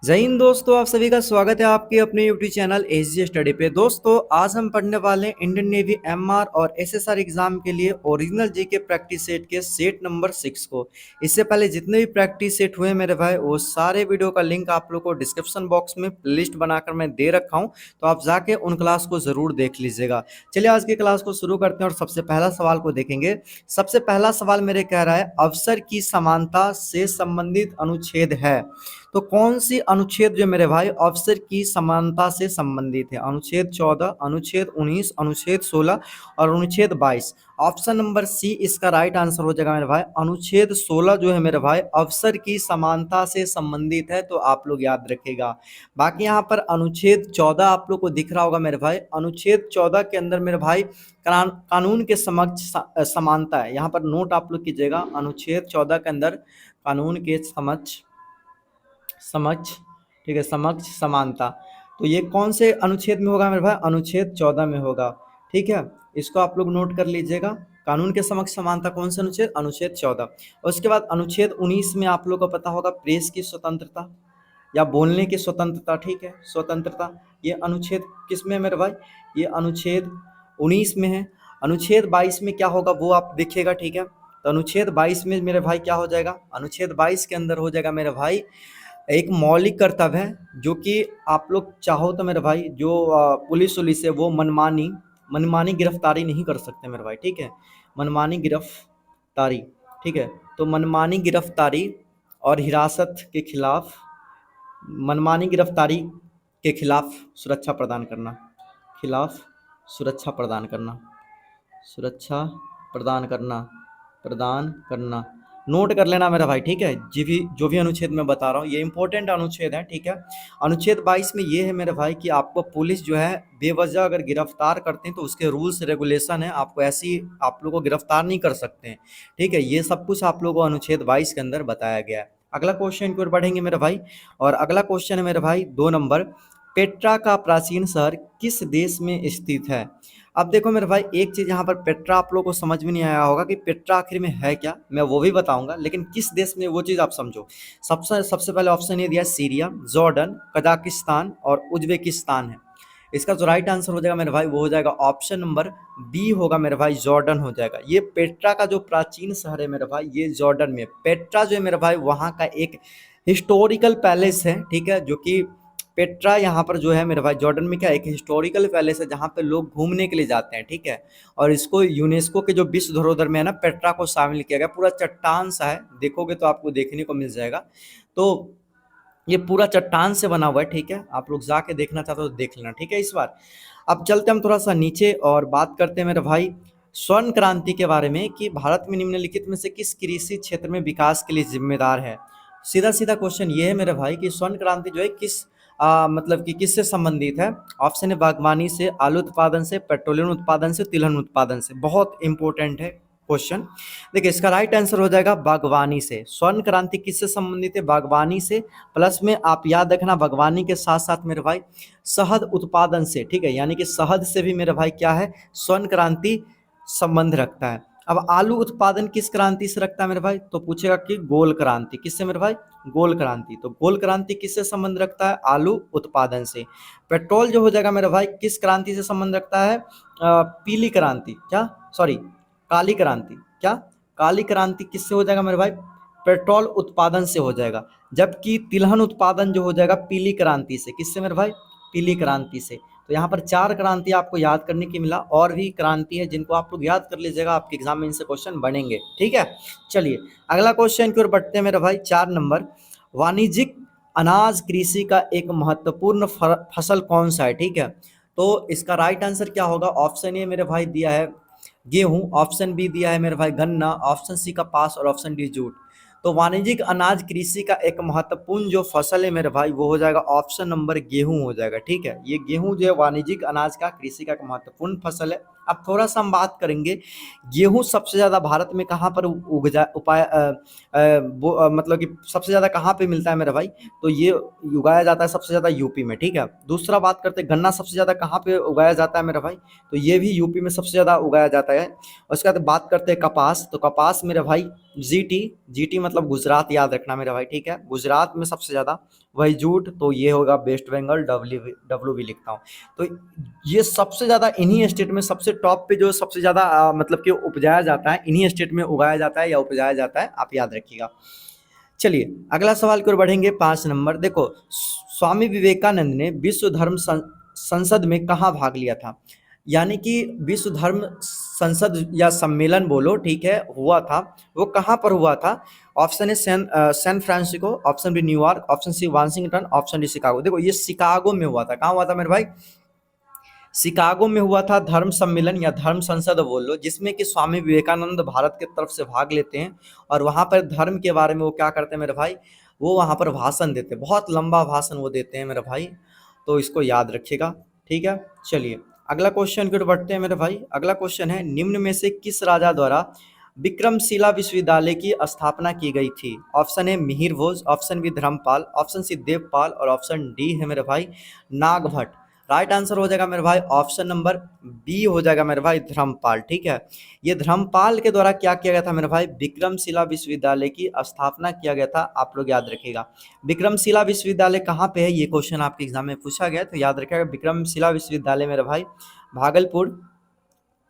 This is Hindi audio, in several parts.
जय हिंद दोस्तों, आप सभी का स्वागत है आपके अपने यूट्यूब चैनल एसजी स्टडी पे। दोस्तों आज हम पढ़ने वाले हैं इंडियन नेवी एमआर और एसएसआर एग्जाम के लिए ओरिजिनल जीके प्रैक्टिस सेट के सेट नंबर 6 को। इससे पहले जितने भी प्रैक्टिस सेट हुए मेरे भाई, वो सारे वीडियो का लिंक आप लोग को डिस्क्रिप्शन बॉक्स में लिस्ट बनाकर मैं दे रखा हूँ, तो आप जाके उन क्लास को जरूर देख लीजिएगा। चलिए आज की क्लास को शुरू करते हैं और सबसे पहला सवाल को देखेंगे। सबसे पहला सवाल मेरे कह रहा है अवसर की समानता से संबंधित अनुच्छेद है। तो कौन सी अनुच्छेद जो मेरे भाई अवसर की समानता से संबंधित है? अनुच्छेद 14, अनुच्छेद 19, अनुच्छेद 16 और अनुच्छेद 22। ऑप्शन नंबर सी इसका राइट आंसर हो जाएगा मेरे भाई। अनुच्छेद 16 जो है मेरे भाई अवसर की समानता से संबंधित है, तो आप लोग याद रखेगा। बाकी यहाँ पर अनुच्छेद 14 आप लोग को दिख रहा होगा मेरे भाई। अनुच्छेद 14 के अंदर मेरे भाई कानून के समक्ष समानता है। यहाँ पर नोट आप लोग कीजिएगा, अनुच्छेद 14 के अंदर कानून के समक्ष समक्ष ठीक है, समक्ष समानता। तो ये कौन से अनुच्छेद में होगा मेरे भाई? अनुच्छेद 14 में होगा। ठीक है, इसको आप लोग नोट कर लीजिएगा। कानून के समक्ष समानता कौन सा अनुच्छेद? अनुच्छेद 14। उसके बाद अनुच्छेद 19 में आप लोग को पता होगा प्रेस की स्वतंत्रता या बोलने की स्वतंत्रता। ठीक है, स्वतंत्रता, ये अनुच्छेद किस में है मेरे भाई? ये अनुच्छेद 19 में है। अनुच्छेद 22 में क्या होगा वो आप देखिएगा। ठीक है, तो अनुच्छेद 22 में मेरे भाई क्या हो जाएगा? अनुच्छेद 22 के अंदर हो जाएगा मेरे भाई एक मौलिक कर्तव्य है, जो कि आप लोग चाहो तो मेरे भाई जो पुलिस उलिस है वो मनमानी मनमानी गिरफ्तारी नहीं कर सकते मेरे भाई। ठीक है, मनमानी गिरफ्तारी। ठीक है, तो मनमानी गिरफ्तारी और हिरासत के खिलाफ, मनमानी गिरफ्तारी के खिलाफ सुरक्षा प्रदान करना, खिलाफ सुरक्षा प्रदान करना, सुरक्षा प्रदान करना, प्रदान करना। नोट कर लेना मेरा भाई। ठीक है, जो भी अनुच्छेद मैं बता रहा हूँ ये इंपॉर्टेंट अनुच्छेद है। ठीक है, अनुच्छेद 22 में ये है मेरे भाई कि आपको पुलिस जो है बेवजह अगर गिरफ्तार करते हैं तो उसके रूल्स रेगुलेशन है, आपको ऐसी आप लोग को गिरफ्तार नहीं कर सकते हैं। ठीक है, ये सब कुछ आप लोगों को अनुच्छेद 22 के अंदर बताया गया है। अगला क्वेश्चन की ओर बढ़ेंगे मेरे भाई, और अगला क्वेश्चन है मेरे भाई 2 नंबर। पेट्रा का प्राचीन शहर किस देश में स्थित है? अब देखो मेरे भाई, एक चीज यहाँ पर पेट्रा आप लोग को समझ में नहीं आया होगा कि पेट्रा आखिर में है क्या, मैं वो भी बताऊंगा, लेकिन किस देश में वो चीज आप समझो। सबसे सबसे पहले ऑप्शन ये दिया सीरिया, जॉर्डन, कजाकिस्तान और उज्बेकिस्तान है। इसका जो राइट आंसर हो जाएगा मेरे भाई वो हो जाएगा ऑप्शन नंबर बी होगा मेरे भाई, जॉर्डन हो जाएगा। ये पेट्रा का जो प्राचीन शहर है मेरे भाई ये जॉर्डन में। पेट्रा जो है मेरे भाई वहाँ का एक हिस्टोरिकल पैलेस है। ठीक है, जो कि पेट्रा यहाँ पर जो है मेरे भाई जॉर्डन में क्या एक हिस्टोरिकल पैलेस है जहाँ पे लोग घूमने के लिए जाते हैं। ठीक है, और इसको यूनेस्को के जो विश्व धरोहर में है ना, पेट्रा को शामिल किया गया। पूरा चट्टान सा है, देखोगे तो आपको देखने को मिल जाएगा। तो ये पूरा चट्टान से बना हुआ है। ठीक है, आप लोग जाके देखना चाहते हो तो देख लेना। ठीक है, इस बार अब चलते हम थोड़ा सा नीचे और बात करते हैं मेरे भाई स्वर्ण क्रांति के बारे में, कि भारत में निम्नलिखित में से किस कृषि क्षेत्र में विकास के लिए जिम्मेदार है? सीधा सीधा क्वेश्चन ये है मेरे भाई कि स्वर्ण क्रांति जो है किस मतलब कि किससे संबंधित है? ऑप्शन है बागवानी से, आलू उत्पादन से, पेट्रोलियम उत्पादन से, तिलहन उत्पादन से। बहुत इंपॉर्टेंट है क्वेश्चन। देखिए इसका राइट आंसर हो जाएगा बागवानी से। स्वर्ण क्रांति किससे संबंधित है? बागवानी से। प्लस में आप याद रखना बागवानी के साथ साथ मेरे भाई शहद उत्पादन से। ठीक है, यानी कि शहद से भी मेरे भाई क्या है, स्वर्ण क्रांति संबंध रखता है। अब आलू उत्पादन किस क्रांति से रखता है मेरे भाई? तो पूछेगा कि गोल क्रांति। किससे मेरे भाई? गोल क्रांति। तो गोल क्रांति किससे संबंध रखता है? आलू उत्पादन से। पेट्रोल जो हो जाएगा मेरे भाई किस क्रांति से संबंध रखता है? पीली क्रांति, क्या सॉरी काली क्रांति। क्या काली क्रांति किससे हो जाएगा मेरे भाई? पेट्रोल उत्पादन से हो जाएगा। जबकि तिलहन उत्पादन जो हो जाएगा पीली क्रांति से। किससे मेरे भाई? पीली क्रांति से। तो यहाँ पर 4 क्रांति आपको याद करने की मिला, और भी क्रांति है जिनको आप लोग याद कर लीजिएगा, आपके एग्जाम में इनसे क्वेश्चन बनेंगे। ठीक है, चलिए अगला क्वेश्चन की ओर बढ़ते हैं मेरे भाई। 4 नंबर, वाणिज्यिक अनाज कृषि का एक महत्वपूर्ण फसल कौन सा है? ठीक है, तो इसका राइट आंसर क्या होगा? ऑप्शन ए मेरे भाई दिया है गेहूं, ऑप्शन बी दिया है मेरे भाई गन्ना, ऑप्शन सी कपास और ऑप्शन डी जूट। तो वाणिज्यिक अनाज कृषि का एक महत्वपूर्ण जो फसल है मेरे भाई वो हो जाएगा ऑप्शन नंबर गेहूं हो जाएगा। ठीक है, ये गेहूं जो है वाणिज्यिक अनाज का कृषि का एक महत्वपूर्ण फसल है। अब थोड़ा सा हम बात करेंगे, गेहूं सबसे ज़्यादा भारत में कहाँ पर उग जा उपाय मतलब कि सबसे ज़्यादा कहाँ पे मिलता है मेरे भाई, तो ये उगाया जाता है सबसे ज़्यादा यूपी में, ठीक है। दूसरा बात करते हैं गन्ना सबसे ज़्यादा कहाँ पे उगाया जाता है मेरे भाई, तो ये भी यूपी में सबसे ज़्यादा उगाया जाता है। और उसके बाद बात करते हैं कपास, तो कपास मेरे भाई जीटी, जीटी मतलब गुजरात, याद रखना मेरे भाई, ठीक है, गुजरात में सबसे ज़्यादा। वही जूट, तो ये होगा वेस्ट बंगाल, डब्ल्यू डब्ल्यू भी लिखता हूँ। तो ये सबसे ज़्यादा इन्हीं स्टेट में सबसे टॉप पे जो सबसे ज़्यादा मतलब कि उपजाया जाता है, इन्हीं स्टेट में उगाया जाता है या उपजाया जाता है, आप याद रखिएगा। चलिए अगला सवाल की ओर बढ़ेंगे, 5 नंबर। देखो, स्वामी विवेकानंद ने विश्व धर्म संसद में कहाँ भाग लिया था, यानी कि विश्व धर्म संसद या सम्मेलन बोलो, ठीक है, हुआ था, वो कहाँ पर हुआ था। Option A San Francisco, option B New York, option C Washington, option D Chicago. देखो ये शिकागो में हुआ था। कहाँ हुआ था मेरे भाई, शिकागो में हुआ था धर्म सम्मेलन या धर्म संसद बोल लो, जिसमें कि स्वामी विवेकानंद भारत की तरफ से भाग लेते हैं और वहाँ पर धर्म के बारे में वो क्या करते हैं मेरे भाई, वो वहाँ पर भाषण देते हैं, बहुत लंबा भाषण वो देते हैं मेरे भाई, तो इसको याद रखिएगा, ठीक है। चलिए अगला क्वेश्चन की ओर बढ़ते हैं मेरे भाई। अगला क्वेश्चन है, निम्न में से किस राजा द्वारा विक्रमशिला विश्वविद्यालय की स्थापना की गई थी। Option A Mihir Bhoj, option B Dharmapal, option C Devpal और ऑप्शन डी है मेरे भाई नागभट्ट। राइट आंसर हो जाएगा मेरे भाई ऑप्शन नंबर बी हो जाएगा मेरे भाई धर्मपाल, ठीक है। ये धर्मपाल के द्वारा क्या किया गया था मेरे भाई, विक्रमशिला विश्वविद्यालय की स्थापना किया गया था, आप लोग याद रखिएगा। विक्रमशिला विश्वविद्यालय कहाँ पे है, ये क्वेश्चन आपके एग्जाम में पूछा गया, तो याद रखिएगा विक्रमशिला विश्वविद्यालय मेरे भाई भागलपुर,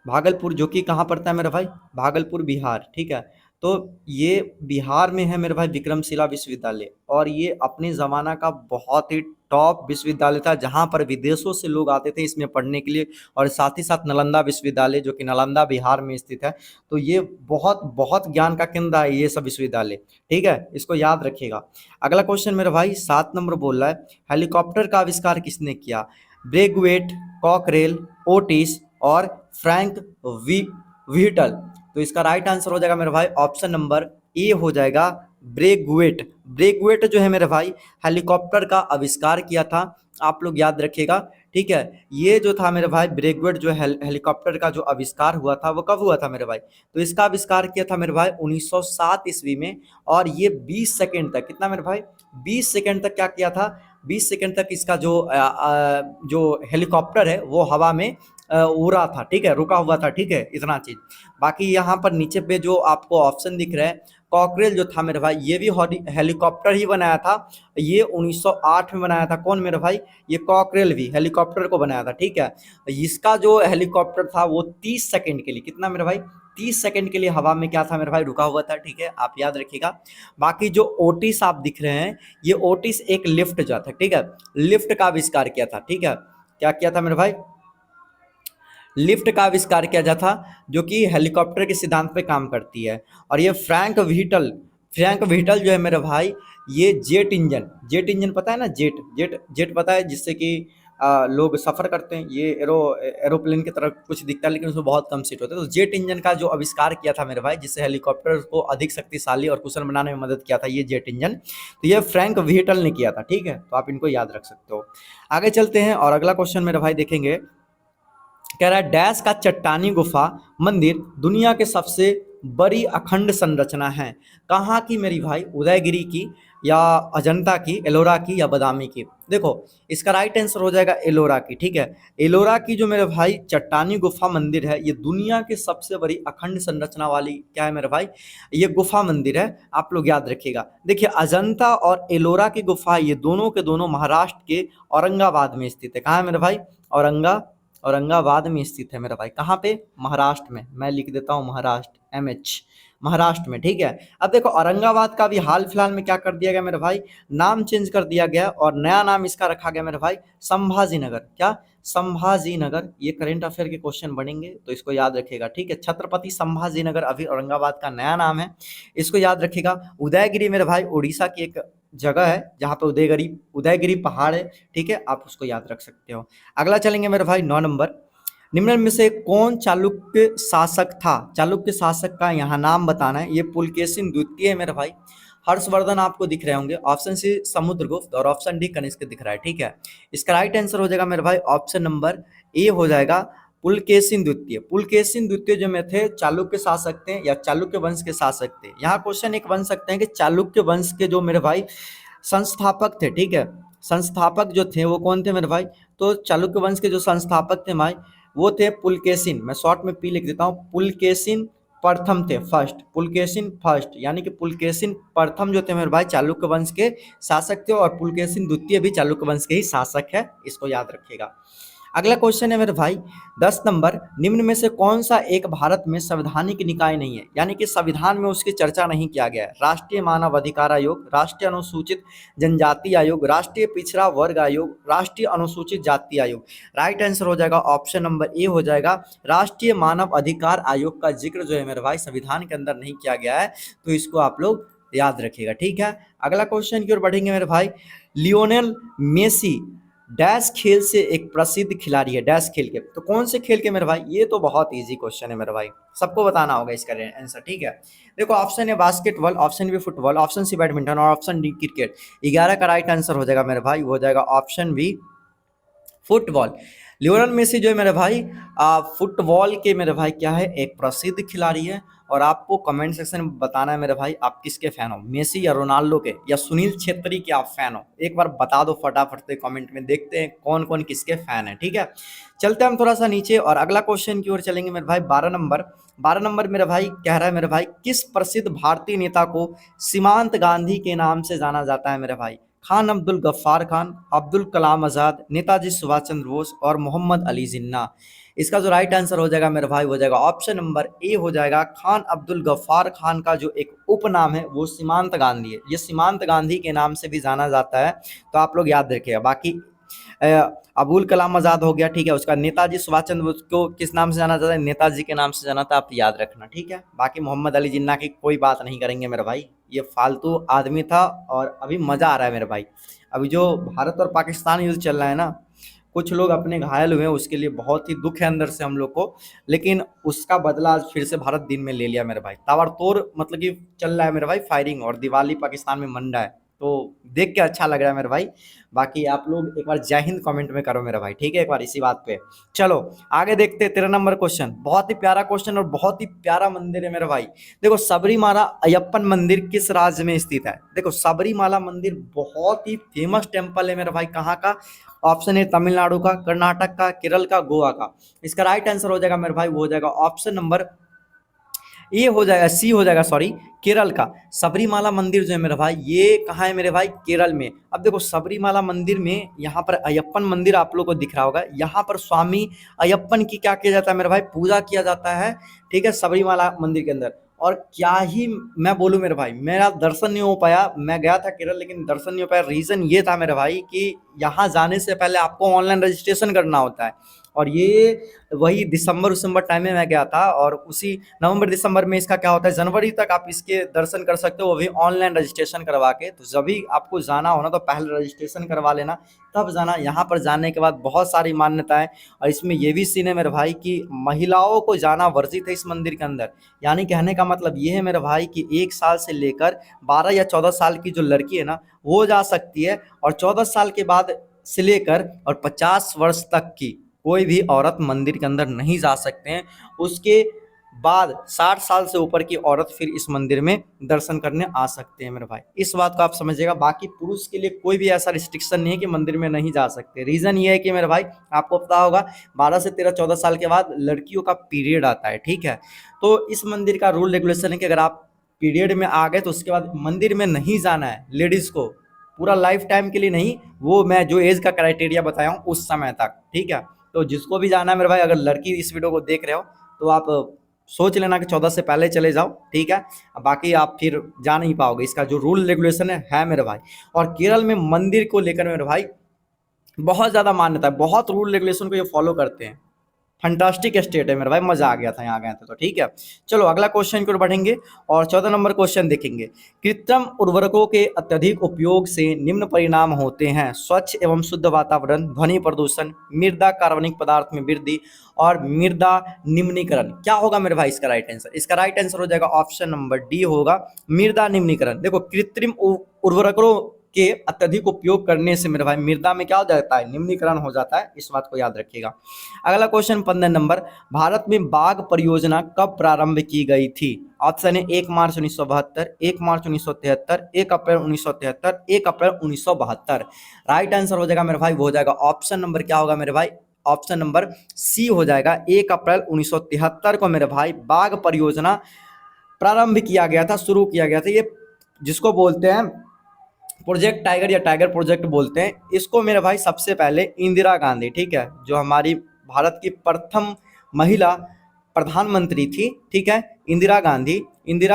भागलपुर जो कि कहाँ पड़ता है मेरे भाई, भागलपुर बिहार, ठीक है। तो ये बिहार में है मेरे भाई विक्रमशिला विश्वविद्यालय, और ये अपने ज़माना का बहुत ही टॉप विश्वविद्यालय था, जहाँ पर विदेशों से लोग आते थे इसमें पढ़ने के लिए, और साथ ही साथ नालंदा विश्वविद्यालय जो कि नालंदा बिहार में स्थित है। तो ये बहुत बहुत ज्ञान का केंद्र है ये सब विश्वविद्यालय, ठीक है, इसको याद रखिएगा। अगला क्वेश्चन मेरे भाई 7 नंबर बोल रहा है, हेलीकॉप्टर का आविष्कार किसने किया। ब्रेगवेट, कॉकरेल, ओटिस और फ्रैंक व्हीटल। तो इसका राइट आंसर हो जाएगा मेरे भाई ऑप्शन नंबर ए हो जाएगा ब्रेगवेट। ब्रेगवेट जो है मेरे भाई हेलीकॉप्टर का आविष्कार किया था, आप लोग याद रखिएगा, ठीक है। ये जो था मेरे भाई ब्रेगवेट जो हेलीकॉप्टर का जो आविष्कार हुआ था वो कब हुआ था मेरे भाई, तो इसका आविष्कार किया था मेरे भाई 1907 ईस्वी में। और ये 20 सेकेंड तक, कितना मेरे भाई 20 सेकेंड तक क्या किया था, 20 सेकेंड तक इसका जो हेलीकॉप्टर है वो हवा में उड़ा था, ठीक है, रुका हुआ था, ठीक है, इतना चीज। बाकी यहाँ पर नीचे पे जो आपको ऑप्शन दिख रहा है, कॉकरेल जो था मेरे भाई ये भी हेलीकॉप्टर ही बनाया था, ये 1908 में बनाया था। कौन मेरे भाई, ये कॉकरेल भी हेलीकॉप्टर को बनाया था, ठीक है। इसका जो हेलीकॉप्टर था वो 30 सेकंड के लिए, कितना मेरे भाई 30 सेकंड के लिए हवा में क्या था मेरे भाई, रुका हुआ था, ठीक है, आप याद रखिएगा। बाकी जो ओटिस आप दिख रहे हैं, ये ओटिस एक लिफ्ट जो था, ठीक है, लिफ्ट का आविष्कार किया था, ठीक है। क्या किया था मेरे भाई, लिफ्ट का आविष्कार किया जाता, जो कि हेलीकॉप्टर के सिद्धांत पे काम करती है। और ये फ्रैंक व्हीटल जो है मेरे भाई, ये जेट इंजन पता है ना, जेट जेट जेट पता है, जिससे कि लोग सफ़र करते हैं, ये एरोप्लेन की तरह कुछ दिखता है लेकिन उसमें बहुत कम सीट होते हैं। तो जेट इंजन का जो आविष्कार किया था मेरे भाई, जिससे हेलीकॉप्टर को अधिक शक्तिशाली और कुशल बनाने में मदद किया था, ये जेट इंजन, तो ये फ्रैंक व्हीटल ने किया था, ठीक है। तो आप इनको याद रख सकते हो। आगे चलते हैं और अगला क्वेश्चन मेरे भाई देखेंगे, कह रहा है डैश का चट्टानी गुफा मंदिर दुनिया के सबसे बड़ी अखंड संरचना है। कहाँ की मेरी भाई, उदयगिरी की या अजंता की, एलोरा की या बादामी की। देखो इसका राइट आंसर हो जाएगा एलोरा की, ठीक है। एलोरा की जो मेरे भाई चट्टानी गुफा मंदिर है, ये दुनिया की सबसे बड़ी अखंड संरचना वाली क्या है मेरे भाई, ये गुफा मंदिर है, आप लोग याद रखिएगा। देखिए अजंता और एलोरा की गुफा ये दोनों के दोनों महाराष्ट्र के औरंगाबाद में स्थित है। कहाँ है मेरे भाई, औरंगाबाद में स्थित है मेरा भाई। कहाँ पे, महाराष्ट्र में, मैं लिख देता हूँ महाराष्ट्र, MH, महाराष्ट्र में, ठीक है। अब देखो औरंगाबाद का भी हाल फिलहाल में क्या कर दिया गया मेरे भाई, नाम चेंज कर दिया गया और नया नाम इसका रखा गया मेरे भाई संभाजी नगर। क्या, संभाजी नगर। ये करंट अफेयर के क्वेश्चन बनेंगे तो इसको याद रखिएगा, ठीक है। छत्रपति संभाजी नगर अभी औरंगाबाद का नया नाम है, इसको याद रखिएगा। उदयगिरी मेरे भाई उड़ीसा की एक जगह है जहाँ पे उदयगिरी पहाड़ है, ठीक है, आप उसको याद रख सकते हो। अगला चलेंगे मेरे भाई 9 नंबर, निम्न में से कौन चालुक्य शासक था। चालुक्य शासक का यहाँ नाम बताना है। ये पुलकेशिन द्वितीय है मेरे भाई। हर्षवर्धन आपको दिख रहे होंगे, ऑप्शन सी समुद्रगुप्त और ऑप्शन डी कनिष्क दिख रहा है, ठीक है। इसका राइट आंसर हो जाएगा मेरे भाई ऑप्शन नंबर ए हो जाएगा पुलकेशिन द्वितीय। पुलकेशिन द्वितीय जो में थे चालुक्य शासक थे या चालुक्य वंश के शासक थे। यहाँ क्वेश्चन एक बन सकते हैं कि चालुक्य वंश के जो मेरे भाई संस्थापक थे, ठीक है, संस्थापक जो थे वो कौन थे मेरे भाई, तो चालुक्य वंश के जो संस्थापक थे भाई वो थे पुलकेशिन, मैं शॉर्ट में पी लिख देता हूँ, पुलकेशिन प्रथम थे, फर्स्ट, पुलकेशिन फर्स्ट, यानी कि पुलकेशिन प्रथम जो थे मेरे भाई चालुक्य वंश के शासक थे और पुलकेशिन द्वितीय भी चालुक्य वंश के ही शासक है, इसको याद रखिएगा। अगला क्वेश्चन है मेरे भाई 10 नंबर, निम्न में से कौन सा एक भारत में संवैधानिक निकाय नहीं है, यानी कि संविधान में उसकी चर्चा नहीं किया गया है। राष्ट्रीय मानव अधिकार आयोग, राष्ट्रीय अनुसूचित जनजाति आयोग, राष्ट्रीय पिछड़ा वर्ग आयोग, राष्ट्रीय अनुसूचित जाति आयोग। राइट आंसर हो जाएगा ऑप्शन नंबर ए हो जाएगा, राष्ट्रीय मानव अधिकार आयोग का जिक्र जो है मेरे भाई संविधान के अंदर नहीं किया गया है, तो इसको आप लोग याद रखिएगा, ठीक है। अगला क्वेश्चन की ओर बढ़ेंगे मेरे भाई, लियोनेल मेसी डैश खेल से एक प्रसिद्ध खिलाड़ी है, डैश खेल के, तो कौन से खेल के मेरे भाई, ये तो बहुत इजी क्वेश्चन है मेरे भाई, सबको बताना होगा इसका आंसर, ठीक है। देखो ऑप्शन है basketball, option B football, option C badminton और ऑप्शन डी क्रिकेट। 11 का राइट आंसर हो जाएगा मेरे भाई, वो हो जाएगा option B football. Lionel Messi जो है मेरे भाई फुटबॉल के मेरे भाई क्या है, एक प्रसिद्ध खिलाड़ी है, और आपको कमेंट सेक्शन में बताना है मेरे भाई आप किसके फैन हो, मेसी या रोनाल्डो के या सुनील छेत्री के आप फैन हो, एक बार बता दो फटाफट से कमेंट में, देखते हैं कौन कौन किसके फैन है, ठीक है। चलते हैं हम थोड़ा सा नीचे और अगला क्वेश्चन की ओर चलेंगे मेरे भाई। 12 नंबर मेरे भाई कह रहा है मेरे भाई, किस प्रसिद्ध भारतीय नेता को सीमांत गांधी के नाम से जाना जाता है मेरे भाई, खान अब्दुल गफ्फार खान, अब्दुल कलाम आज़ाद, नेताजी सुभाष चंद्र बोस और मोहम्मद अली जिन्ना। इसका जो राइट आंसर हो जाएगा मेरे भाई हो जाएगा ऑप्शन नंबर ए हो जाएगा, खान अब्दुल गफ्फार खान का जो एक उपनाम है वो सीमांत गांधी है, ये सीमांत गांधी के नाम से भी जाना जाता है, तो आप लोग याद रखिएगा। बाकी अबुल कलाम आज़ाद हो गया, ठीक है, उसका नेताजी सुभाष चंद्र बोस को किस नाम से जाना जाता है, नेताजी के नाम से जाना था, आप याद रखना, ठीक है। बाकी मोहम्मद अली जिन्ना की कोई बात नहीं करेंगे मेरे भाई, ये फालतू आदमी था और अभी मज़ा आ रहा है मेरे भाई। अभी जो भारत और पाकिस्तान युद्ध चल रहा है ना, कुछ लोग अपने घायल हुए हैं, उसके लिए बहुत ही दुख है अंदर से हम लोग को, लेकिन उसका बदला आज फिर से भारत दिन में ले लिया मेरे भाई, ताबड़तोड़ मतलब कि चल रहा है मेरे भाई फायरिंग, और दिवाली पाकिस्तान में मन रहा है, तो देख के अच्छा लग रहा है मेरे भाई। बाकी आप लोग एक बार जय हिंद कमेंट में करो मेरे भाई, ठीक है, एक बार इसी बात पे। चलो आगे देखते हैं 13 नंबर क्वेश्चन, बहुत ही प्यारा क्वेश्चन और बहुत ही प्यारा मंदिर है मेरे भाई। देखो सबरीमाला अयप्पन मंदिर किस राज्य में स्थित है, देखो सबरीमाला मंदिर बहुत ही फेमस टेम्पल है मेरे भाई, कहाँ का, ऑप्शन है तमिलनाडु का, कर्नाटक का, केरल का, गोवा का। इसका राइट आंसर हो जाएगा मेरे भाई वो हो जाएगा ऑप्शन नंबर ये हो जाएगा, सी हो जाएगा, सॉरी, केरल का। सबरीमाला मंदिर जो है मेरे भाई ये कहाँ है मेरे भाई, केरल में। अब देखो सबरीमाला मंदिर में यहाँ पर अयप्पन मंदिर आप लोग को दिख रहा होगा, यहाँ पर स्वामी अयप्पन की क्या किया जाता है मेरे भाई, पूजा किया जाता है, ठीक है, सबरीमाला मंदिर के अंदर। और क्या ही मैं बोलूँ मेरे भाई, मेरा दर्शन नहीं हो पाया, मैं गया था केरल लेकिन दर्शन नहीं हो पाया। रीज़न ये था मेरे भाई कि यहाँ जाने से पहले आपको ऑनलाइन रजिस्ट्रेशन करना होता है, और ये वही दिसंबर टाइम में मैं गया था, और उसी नवंबर दिसंबर में इसका क्या होता है, जनवरी तक आप इसके दर्शन कर सकते हो, वो भी ऑनलाइन रजिस्ट्रेशन करवा के। तो जब भी आपको जाना हो ना तो पहले रजिस्ट्रेशन करवा लेना, तब जाना। यहाँ पर जाने के बाद बहुत सारी मान्यताएं, और इसमें ये भी सीन है मेरे भाई कि महिलाओं को जाना वर्जित है इस मंदिर के अंदर। यानी कहने का मतलब ये है मेरे भाई कि 1 साल से लेकर 12 या 14 साल की जो लड़की है ना वो जा सकती है, और 14 साल के बाद से लेकर और 50 वर्ष तक की कोई भी औरत मंदिर के अंदर नहीं जा सकते हैं। उसके बाद 60 साल से ऊपर की औरत फिर इस मंदिर में दर्शन करने आ सकते हैं मेरे भाई, इस बात को आप समझिएगा। बाकी पुरुष के लिए कोई भी ऐसा रिस्ट्रिक्शन नहीं है कि मंदिर में नहीं जा सकते। रीज़न ये है कि मेरे भाई आपको पता होगा 12 से 13-14 साल के बाद लड़कियों का पीरियड आता है, ठीक है। तो इस मंदिर का रूल रेगुलेशन है कि अगर आप पीरियड में आ गए तो उसके बाद मंदिर में नहीं जाना है लेडीज़ को, पूरा लाइफ टाइम के लिए नहीं, वो मैं जो एज का क्राइटेरिया बताया हूँ उस समय तक, ठीक है। तो जिसको भी जाना है मेरे भाई, अगर लड़की इस वीडियो को देख रहे हो तो आप सोच लेना कि 14 से पहले चले जाओ, ठीक है, बाकी आप फिर जा नहीं पाओगे। इसका जो रूल रेगुलेशन है मेरे भाई। और केरल में मंदिर को लेकर मेरे भाई बहुत ज़्यादा मान्यता है, बहुत रूल रेगुलेशन को ये फॉलो करते हैं। फंटास्टिक स्टेट है मेरे भाई, मजा आ गया था यहाँ गए थे तो, ठीक है। चलो अगला क्वेश्चन की ओर बढ़ेंगे और 14 नंबर क्वेश्चन देखेंगे। कृत्रिम उर्वरकों के अत्यधिक उपयोग से निम्न परिणाम होते हैं, स्वच्छ एवं शुद्ध वातावरण, ध्वनि प्रदूषण, मृदा कार्बनिक पदार्थ में वृद्धि और मृदा निम्नीकरण। क्या होगा मेरे भाई इसका राइट आंसर, इसका राइट आंसर हो जाएगा ऑप्शन नंबर डी होगा, मृदा निम्नीकरण। देखो कृत्रिम उर्वरकों के अत्यधिक उपयोग करने से मेरे भाई मृदा में क्या हो जाता है, निम्नीकरण हो जाता है। इस बात को याद रखिएगा। अगला क्वेश्चन 15 नंबर, भारत में बाघ परियोजना कब प्रारंभ की गई थी? ऑप्शन है 1 मार्च 1972, 1 मार्च 1973, 1 अप्रैल 1973, 1 अप्रैल 1972। राइट आंसर हो जाएगा मेरे भाई, वो हो जाएगा ऑप्शन नंबर क्या होगा मेरे भाई, ऑप्शन नंबर सी हो जाएगा। 1 अप्रैल 1973 को मेरे भाई बाघ परियोजना प्रारंभ किया गया था, शुरू किया गया था। ये जिसको बोलते हैं प्रोजेक्ट टाइगर या टाइगर प्रोजेक्ट बोलते हैं, इसको मेरे भाई सबसे पहले इंदिरा गांधी, ठीक है, जो हमारी भारत की प्रथम महिला प्रधानमंत्री थी, ठीक है, इंदिरा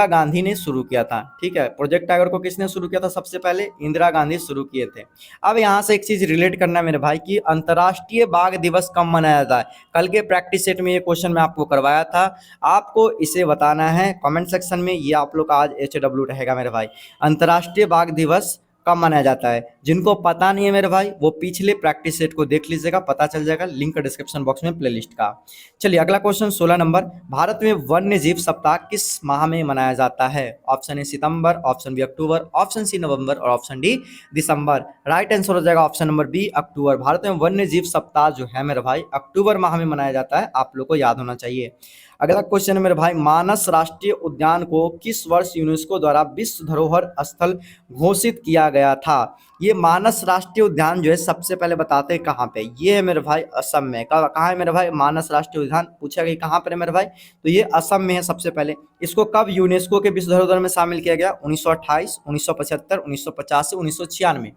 गांधी ने शुरू किया था, ठीक है। प्रोजेक्ट टाइगर को किसने शुरू किया था? सबसे पहले इंदिरा गांधी शुरू किए थे। अब यहाँ से एक चीज रिलेट करना है मेरे भाई कि अंतर्राष्ट्रीय बाघ दिवस कब मनाया जाता है। कल के प्रैक्टिस सेट में ये क्वेश्चन मैं आपको करवाया था, आपको इसे बताना है कमेंट सेक्शन में। ये आप लोग का आज HW रहेगा मेरे भाई, अंतर्राष्ट्रीय बाघ दिवस कब मनाया जाता है। जिनको पता नहीं है मेरे भाई वो पिछले प्रैक्टिस सेट को देख लीजिएगा, पता चल जाएगा, लिंक डिस्क्रिप्शन बॉक्स में प्लेलिस्ट का। चलिए अगला क्वेश्चन 16 नंबर, भारत में वन्य जीव सप्ताह किस माह में मनाया जाता है? ऑप्शन ए सितंबर, ऑप्शन बी अक्टूबर, ऑप्शन सी नवंबर और ऑप्शन डी दिसंबर। राइट आंसर हो जाएगा ऑप्शन नंबर बी अक्टूबर। भारत में वन्य जीव सप्ताह जो है मेरे भाई अक्टूबर माह में मनाया जाता है, आप लोग को याद होना चाहिए। अगला क्वेश्चन है मेरे भाई, मानस राष्ट्रीय उद्यान को किस वर्ष यूनेस्को द्वारा विश्व धरोहर स्थल घोषित किया गया था? ये मानस राष्ट्रीय उद्यान जो है सबसे पहले बताते हैं कहाँ पे, ये है मेरे भाई असम में। कहाँ है मेरे भाई मानस राष्ट्रीय उद्यान? पूछा गया कहाँ पर है मेरे भाई, तो ये असम में है सबसे पहले। इसको कब यूनेस्को के विश्व धरोहर में शामिल किया गया? 1928, 1975, 1985, 1996।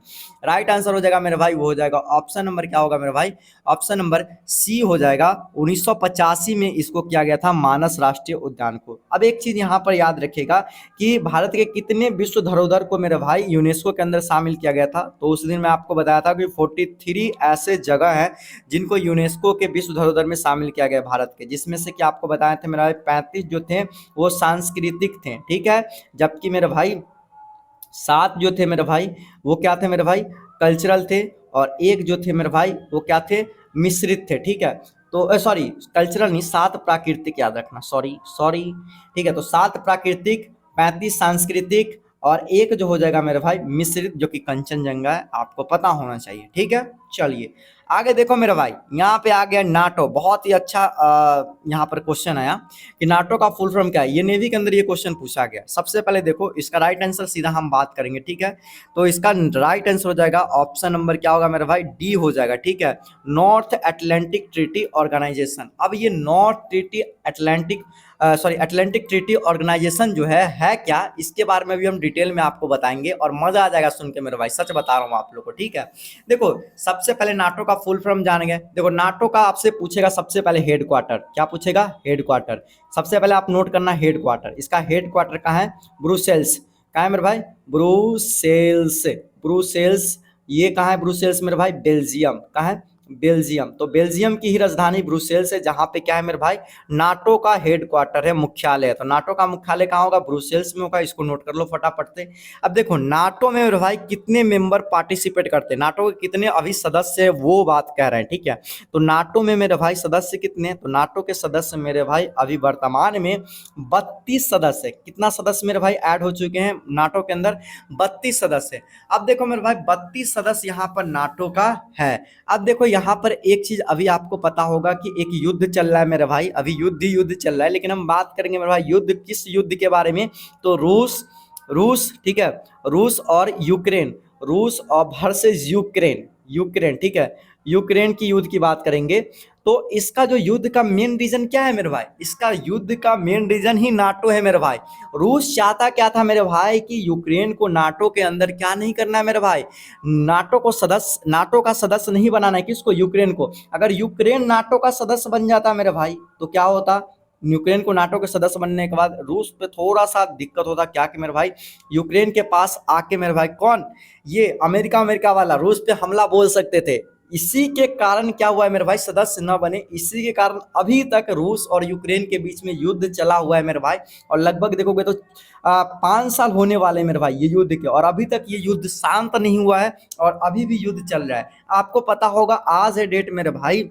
राइट आंसर हो जाएगा मेरे भाई, वो हो जाएगा ऑप्शन नंबर क्या होगा मेरे भाई, ऑप्शन नंबर सी हो जाएगा। 1985 में इसको किया गया था मानस राष्ट्रीय उद्यान को। अब एक चीज यहाँ पर याद रखिएगा कि भारत के कितने विश्व धरोहर को मेरे भाई यूनेस्को के अंदर शामिल किया गया था। तो उस दिन मैं आपको बताया था कि 43 ऐसे जगह हैं जिनको यूनेस्को के विश्व धरोहर में शामिल किया गया भारत के, जिसमें से कि आपको बताए थे मेरे भाई 35 जो थे वो सांस्कृतिक थे, ठीक है, जबकि मेरे भाई 7 जो थे मेरे भाई वो क्या थे मेरे भाई, कल्चरल थे, और एक जो थे मेरे भाई वो क्या थे, मिश्रित थे, ठीक है। तो सॉरी कल्चरल नहीं, 7 प्राकृतिक याद रखना, सॉरी, ठीक है। तो 7 प्राकृतिक, 35 सांस्कृतिक और एक जो हो जाएगा मेरे भाई मिश्रित, जो कि कंचनजंगा है, आपको पता होना चाहिए, ठीक है। चलिए आगे देखो मेरे भाई, यहाँ पे आ गया नाटो। बहुत ही अच्छा यहाँ पर क्वेश्चन आया कि नाटो का फुल फॉर्म क्या है। ये नेवी के अंदर ये क्वेश्चन पूछा गया। सबसे पहले देखो इसका राइट आंसर सीधा हम बात करेंगे, ठीक है। तो इसका राइट आंसर हो जाएगा ऑप्शन नंबर क्या होगा मेरे भाई, डी हो जाएगा, ठीक है, नॉर्थ अटलांटिक ट्रीटी ऑर्गेनाइजेशन। अब ये अटलांटिक ट्रीटी ऑर्गेनाइजेशन जो है क्या, इसके बारे में भी हम डिटेल में आपको बताएंगे और मजा आ जाएगा सुन के मेरे भाई, सच बता रहा हूँ आप लोग को, ठीक है। देखो सबसे पहले नाटो का फुल फॉर्म जानेंगे। देखो नाटो का आपसे पूछेगा सबसे पहले हेड क्वार्टर, क्या पूछेगा, हेड क्वार्टर। सबसे पहले आप नोट करना हेड क्वार्टर, इसका हेड क्वार्टर कहाँ है, ब्रुसेल्स। कहाँ है मेरे भाई, ब्रुसेल्स। ये कहाँ है ब्रुसेल्स मेरे भाई, बेल्जियम। कहाँ है, बेल्जियम। तो बेल्जियम की ही राजधानी ब्रुसेल्स है, जहां पे क्या है मेरे भाई, नाटो का हेड क्वार्टर है, मुख्यालय है। तो नाटो का मुख्यालय कहाँ होगा, ब्रुसेल्स में होगा। इसको नोट कर लो फटाफट से। अब देखो नाटो में मेरे भाई कितने मेंबर पार्टिसिपेट करते हैं, नाटो के कितने अभी सदस्य है वो बात कह रहे हैं, ठीक है। तो नाटो में मेरे भाई सदस्य कितने हैं, तो नाटो के सदस्य मेरे भाई अभी वर्तमान में 32 सदस्य। कितना सदस्य मेरे भाई ऐड हो चुके हैं नाटो के अंदर, 32 सदस्य। अब देखो मेरे भाई 32 सदस्य यहाँ पर नाटो का है। अब देखो यहाँ पर एक चीज अभी आपको पता होगा कि एक युद्ध चल रहा है मेरे भाई, अभी युद्ध चल रहा है, लेकिन हम बात करेंगे मेरे भाई युद्ध, किस युद्ध के बारे में, तो रूस, ठीक है, रूस और यूक्रेन, रूस और वर्सेस यूक्रेन, ठीक है, यूक्रेन की युद्ध की बात करेंगे। तो इसका जो युद्ध का मेन रीजन क्या है मेरे भाई, इसका युद्ध का मेन रीजन ही नाटो है मेरे भाई। रूस चाहता क्या था मेरे भाई कि यूक्रेन को नाटो के अंदर क्या नहीं करना है मेरे भाई, नाटो का सदस्य नहीं बनाना है। किसको, यूक्रेन को। अगर यूक्रेन नाटो का सदस्य बन जाता मेरे भाई तो क्या होता, यूक्रेन को नाटो के सदस्य बनने के बाद रूस पे थोड़ा सा दिक्कत होता, क्या कि मेरे भाई यूक्रेन के पास आके मेरे भाई कौन, ये अमेरिका वाला रूस पे हमला बोल सकते थे। इसी के कारण क्या हुआ है मेरे भाई, सदस्य न बने। इसी के कारण अभी तक रूस और यूक्रेन के बीच में युद्ध चला हुआ है मेरे भाई, और लगभग देखोगे तो 5 साल होने वाले हैं मेरे भाई ये युद्ध के, और अभी तक ये युद्ध शांत नहीं हुआ है और अभी भी युद्ध चल रहा है। आपको पता होगा आज है डेट मेरे भाई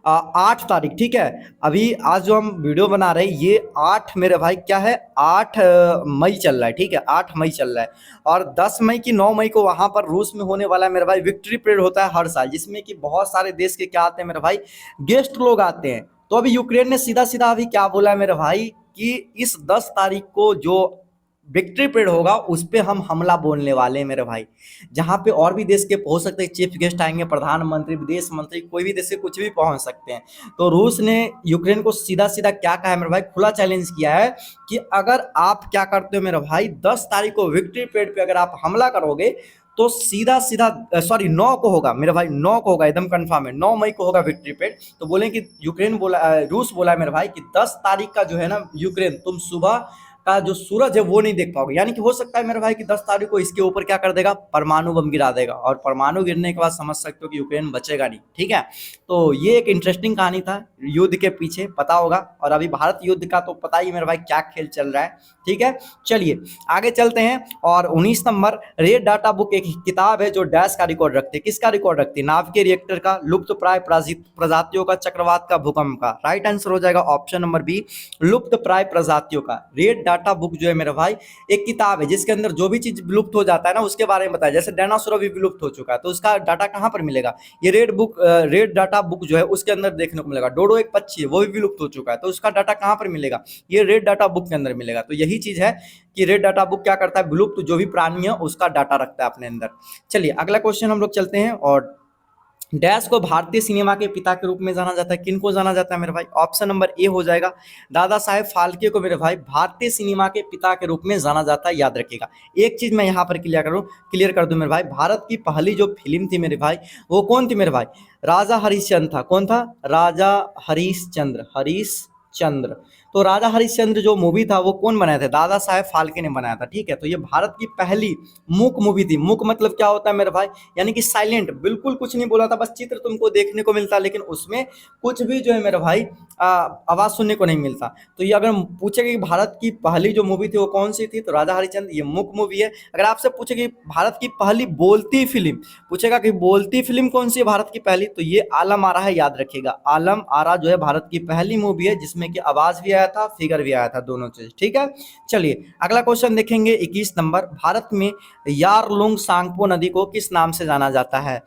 8 तारीख, ठीक है। अभी आज जो हम वीडियो बना रहे हैं ये 8 मेरे भाई क्या है, 8 मई चल रहा है, ठीक है, 8 मई चल रहा है। और 10 मई की 9 मई को वहां पर रूस में होने वाला है मेरे भाई विक्ट्री परेड होता है हर साल, जिसमें कि बहुत सारे देश के क्या आते हैं मेरे भाई, गेस्ट लोग आते हैं। तो अभी यूक्रेन ने सीधा सीधा अभी क्या बोला है मेरे भाई कि इस 10 तारीख को जो विक्ट्री परेड होगा उस पे हम हमला बोलने वाले हैं मेरे भाई, जहाँ पे और भी देश के हो सकते हैं चीफ गेस्ट आएंगे, प्रधानमंत्री, विदेश मंत्री, कोई भी देश से कुछ भी पहुंच सकते हैं। तो रूस ने यूक्रेन को सीधा सीधा क्या कहा है मेरे भाई, खुला चैलेंज किया है कि अगर आप क्या करते हो मेरे भाई, 10 तारीख को विक्ट्री परेड पे अगर आप हमला करोगे तो सीधा सीधा, सॉरी 9 को होगा मेरे भाई, 9 को होगा, एकदम कंफर्म है, 9 मई को होगा विक्ट्री परेड। तो बोले कि यूक्रेन बोला, रूस बोला है मेरे भाई कि 10 तारीख का जो है ना यूक्रेन, तुम सुबह का जो सूरज है वो नहीं देख पाओगे। यानी कि हो सकता है मेरे भाई कि 10 तारीख को इसके ऊपर क्या कर देगा, परमाणु बम गिरा देगा, और परमाणु गिरने के बाद समझ सकते हो कि यूक्रेन बचेगा नहीं, ठीक है। तो ये एक इंटरेस्टिंग कहानी था युद्ध के पीछे, पता होगा। और अभी भारत युद्ध का तो पता ही मेरे भाई क्या खेल चल रहा है, ठीक है। चलिए आगे चलते हैं। और 19 नंबर, रेड डाटा बुक एक किताब है जो डैश का रिकॉर्ड रखती है, किसका रिकॉर्ड रखती है, नाभिकीय रिएक्टर का, लुप्त प्राय प्रजातियों का, चक्रवात का, भूकंप का। राइट आंसर हो जाएगा ऑप्शन नंबर बी, लुप्त प्राय प्रजातियों का। रेड डाटा बुक जो है मेरे भाई एक किताब है जिसके अंदर जो भी चीज विलुप्त हो जाता है ना उसके बारे में बताया। जैसे डायनासोर अभी विलुप्त हो चुका है तो उसका डाटा कहाँ पर मिलेगा, ये रेड डाटा बुक जो है उसके अंदर देखने को मिलेगा। डोडो एक पक्षी है वो भी विलुप्त हो चुका है तो उसका डाटा कहाँ पर मिलेगा, ये रेड डाटा बुक के अंदर मिलेगा। तो यही चीज है कि रेड डाटा बुक क्या करता है, विलुप्त जो भी प्राणी है उसका डाटा रखता है अपने अंदर। चलिए अगला क्वेश्चन हम लोग चलते हैं। और डैश को भारतीय सिनेमा के पिता के रूप में जाना जाता है, किन को जाना जाता है मेरे भाई, ऑप्शन नंबर ए हो जाएगा, दादा साहेब फाल्के को मेरे भाई भारतीय सिनेमा के पिता के रूप में जाना जाता है, याद रखिएगा। एक चीज मैं यहाँ पर क्लियर कर दूं मेरे भाई, भारत की पहली जो फिल्म थी मेरे भाई वो कौन थी मेरे भाई, राजा हरिश्चंद्र था। कौन था, राजा हरिश्चंद्र। तो राजा हरिश्चंद्र जो मूवी था वो कौन बनाया था, दादा साहेब फाल्के ने बनाया था, ठीक है। तो ये भारत की पहली मूक मूवी थी। मूक मतलब क्या होता है मेरे भाई, यानी कि साइलेंट, बिल्कुल कुछ नहीं बोला था, बस चित्र तुमको देखने को मिलता लेकिन उसमें कुछ भी जो है मेरे भाई आवाज सुनने को नहीं मिलता। तो ये अगर पूछेगा कि भारत की पहली जो मूवी थी वो कौन सी थी, तो राजा हरिश्चंद्र, ये मूक मूवी है। अगर आपसे पूछे कि भारत की पहली बोलती फिल्म, पूछेगा कि बोलती फिल्म कौन सी है भारत की पहली, तो ये आलम आरा है, याद रखिएगा। आलम आरा जो है भारत की पहली मूवी है जिसमें कि आवाज भी आया था, फिगर भी आया था, दोनों चीज, ठीक है। चलिए अगला क्वेश्चन देखेंगे। 21 नंबर, भारत में यारलुंग सांगपो नदी को किस नाम से जाना जाता है,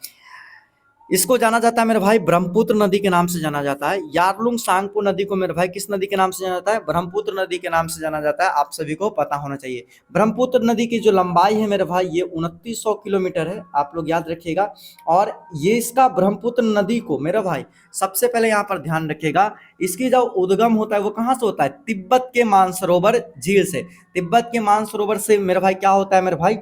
इसको जाना जाता है मेरे भाई ब्रह्मपुत्र नदी के नाम से जाना जाता है। यारलुंग सांगपो नदी को मेरे भाई किस नदी के नाम से जाना जाता है, ब्रह्मपुत्र नदी के नाम से जाना जाता है, आप सभी को पता होना चाहिए। ब्रह्मपुत्र नदी की जो लंबाई है मेरे भाई ये 2900 किलोमीटर है, आप लोग याद रखिएगा। और ये इसका ब्रह्मपुत्र नदी को मेरे भाई सबसे पहले यहाँ पर ध्यान रखिएगा, इसकी जो उद्गम होता है वो कहाँ से होता है, तिब्बत के मानसरोवर झील से। तिब्बत के मानसरोवर से मेरे भाई क्या होता है मेरे भाई,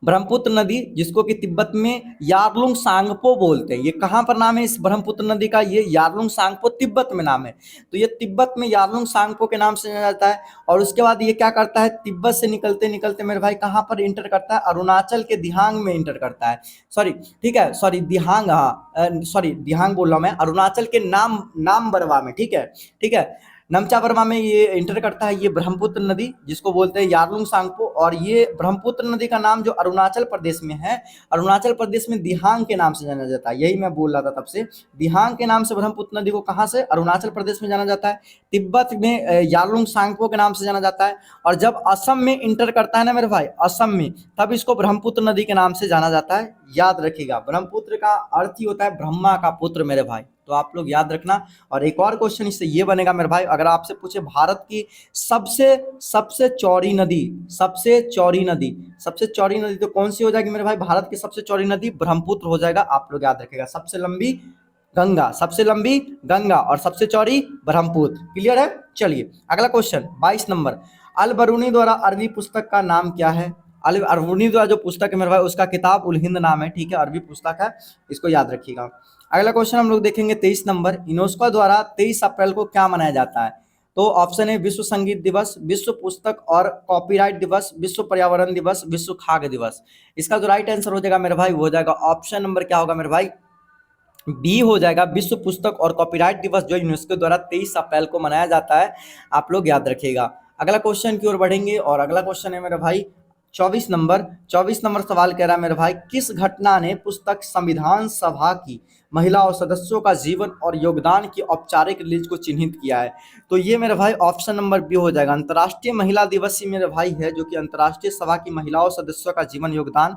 ब्रह्मपुत्र नदी, जिसको कि तिब्बत में यारलुंग सांगपो बोलते हैं। ये कहाँ पर नाम है इस ब्रह्मपुत्र नदी का, ये यारलुंग सांगपो तिब्बत में नाम है। तो ये तिब्बत में यारलुंग सांगपो के नाम से जाना जाता है। और उसके बाद ये क्या करता है, तिब्बत से निकलते निकलते मेरे भाई कहाँ पर इंटर करता है, अरुणाचल के दिहांग में इंटर करता है। सॉरी, ठीक है, सॉरी दिहांग, हाँ सॉरी दिहांग बोल रहा हूँ मैं, अरुणाचल के नाम बरवा में, ठीक है, ठीक है, नमचा वर्मा में ये इंटर करता है ये ब्रह्मपुत्र नदी, जिसको बोलते हैं यारलुंग सांगपो। और ये ब्रह्मपुत्र नदी का नाम जो अरुणाचल प्रदेश में है, अरुणाचल प्रदेश में दिहांग के नाम से जाना जाता है। यही मैं बोल रहा था तब से, दिहांग के नाम से ब्रह्मपुत्र नदी को कहाँ से, अरुणाचल प्रदेश में जाना जाता है। तिब्बत में यारलुंग सांगपो के नाम से जाना जाता है। और जब असम में इंटर करता है ना मेरे भाई, असम में, तब इसको ब्रह्मपुत्र नदी के नाम से जाना जाता है, याद रखिएगा। ब्रह्मपुत्र का अर्थ ही होता है ब्रह्मा का पुत्र मेरे भाई, तो आप लोग याद रखना। और एक और क्वेश्चन इससे ये बनेगा मेरे भाई, अगर आपसे पूछे भारत की सबसे सबसे चौड़ी नदी, सबसे चौड़ी नदी तो कौन सी हो जाएगी मेरे भाई, भारत की सबसे चौड़ी नदी ब्रह्मपुत्र हो जाएगा, आप लोग याद रखेगा। सबसे लंबी गंगा और सबसे चौड़ी ब्रह्मपुत्र, क्लियर है। चलिए अगला क्वेश्चन 22 नंबर, अल बरूनी द्वारा अरबी पुस्तक का नाम क्या है, अल बरूनी द्वारा जो पुस्तक है मेरे भाई उसका किताब उल हिंद नाम है, ठीक है, अरबी पुस्तक है, इसको याद रखिएगा। अगला क्वेश्चन हम लोग देखेंगे 23 नंबर, यूनेस्को द्वारा 23 अप्रैल को क्या मनाया जाता है, तो ऑप्शन है विश्व संगीत दिवस, विश्व पुस्तक और कॉपीराइट दिवस, विश्व पर्यावरण दिवस, विश्व खाद्य दिवस। इसका जो राइट आंसर हो जाएगा मेरे भाई वो हो जाएगा ऑप्शन नंबर क्या होगा मेरे भाई, बी हो जाएगा, विश्व पुस्तक और कॉपीराइट दिवस जो यूनेस्को द्वारा 23 अप्रैल को मनाया जाता है, आप लोग याद रखिएगा। अगला क्वेश्चन की ओर बढ़ेंगे और अगला क्वेश्चन है मेरे भाई 24 नंबर सवाल कह रहा है मेरे भाई, किस घटना ने पुस्तक संविधान सभा की महिला और सदस्यों का जीवन और योगदान की औपचारिक रिलीज को चिन्हित किया है? तो ये मेरे भाई ऑप्शन नंबर बी हो जाएगा। अंतर्राष्ट्रीय महिला दिवस ही मेरे भाई है जो कि अंतर्राष्ट्रीय सभा की महिलाओं सदस्यों का जीवन योगदान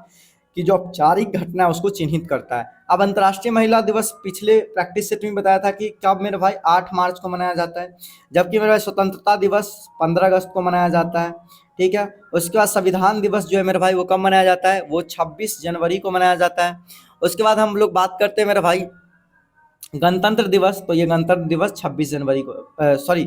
की जो औपचारिक घटना है उसको चिन्हित करता है। अब अंतर्राष्ट्रीय महिला दिवस पिछले प्रैक्टिस सेट में बताया था कि कब मेरे भाई 8 मार्च को मनाया जाता है, जबकि मेरे भाई स्वतंत्रता दिवस 15 अगस्त को मनाया जाता है। ठीक है, उसके बाद संविधान दिवस जो है मेरे भाई वो कब मनाया जाता है, वो 26 जनवरी को मनाया जाता है। उसके बाद हम लोग बात करते हैं मेरे भाई गणतंत्र दिवस, तो ये गणतंत्र दिवस 26 जनवरी को, सॉरी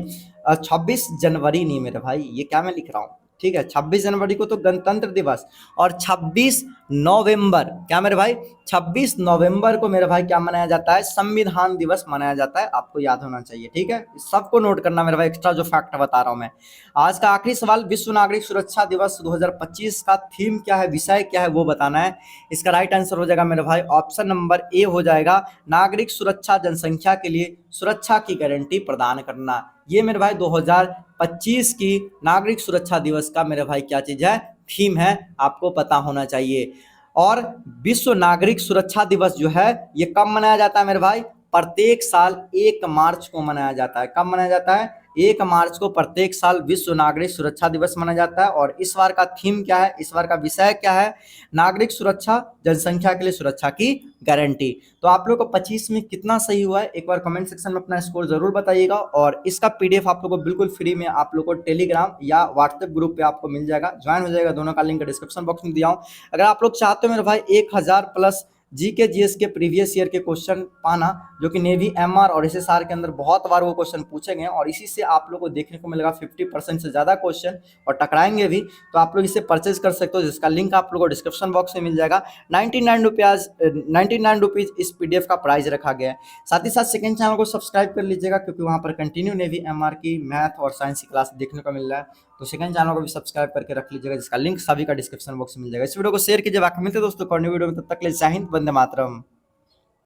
26 जनवरी नहीं मेरे भाई, ये क्या मैं लिख रहा हूँ, ठीक है 26 जनवरी को तो गणतंत्र दिवस, और 26 नवंबर क्या मेरे भाई, 26 नवंबर को मेरे भाई क्या मनाया जाता है, संविधान दिवस मनाया जाता है। आपको याद होना चाहिए, ठीक है, सबको नोट करना मेरे भाई, एक्स्ट्रा जो फैक्ट बता रहा हूँ मैं। आज का आखिरी सवाल, विश्व नागरिक सुरक्षा दिवस 2025 का थीम क्या है, विषय क्या है, वो बताना है। इसका राइट आंसर हो जाएगा मेरे भाई ऑप्शन नंबर ए हो जाएगा, नागरिक सुरक्षा, जनसंख्या के लिए सुरक्षा की गारंटी प्रदान करना। ये मेरे भाई 2025 की नागरिक सुरक्षा दिवस का मेरे भाई क्या चीज है, थीम है, आपको पता होना चाहिए। और विश्व नागरिक सुरक्षा दिवस जो है ये कब मनाया जाता है मेरे भाई, प्रत्येक साल 1 मार्च को मनाया जाता है। कब मनाया जाता है, 1 मार्च को प्रत्येक साल विश्व नागरिक सुरक्षा दिवस मनाया जाता है। और इस बार का थीम क्या है, इस बार का विषय क्या है, नागरिक सुरक्षा, जनसंख्या के लिए सुरक्षा की गारंटी। तो आप लोग को 25 में कितना सही हुआ है, एक बार कमेंट सेक्शन में अपना स्कोर जरूर बताइएगा। और इसका पीडीएफ आप लोग को बिल्कुल फ्री में आप लोग को टेलीग्राम या व्हाट्सएप ग्रुप पे आपको मिल जाएगा, ज्वाइन हो जाएगा, दोनों का लिंक डिस्क्रिप्शन बॉक्स में दिया हूँ। अगर आप लोग चाहते हो मेरे भाई 1000 प्लस जीके जीएस के प्रीवियस ईयर के क्वेश्चन पाना, जो कि नेवी एमआर और एसएसआर के अंदर बहुत बार वो क्वेश्चन पूछे गए और इसी से आप लोग को देखने को मिलेगा 50% से ज़्यादा क्वेश्चन और टकराएंगे भी, तो आप लोग इसे परचेज कर सकते हो, जिसका लिंक आप लोग को डिस्क्रिप्शन बॉक्स में मिल जाएगा। 99 रुपीज़ इस पीडीएफ का प्राइस रखा गया है। साथ ही साथ सेकंड चैनल को सब्सक्राइब कर लीजिएगा, क्योंकि वहाँ पर कंटिन्यू नेवी एमआर की मैथ और साइंस की क्लास देखने को मिल रहा है, तो सेकंड चैनल को भी सब्सक्राइब करके रख लीजिएगा, जिसका लिंक सभी का डिस्क्रिप्शन बॉक्स में मिल जाएगा। इस वीडियो को शेयर कीजिए, बाकी मिलते हैं दोस्तों वीडियो में, तब तक के लिए जय हिंद, वंदे मातरम।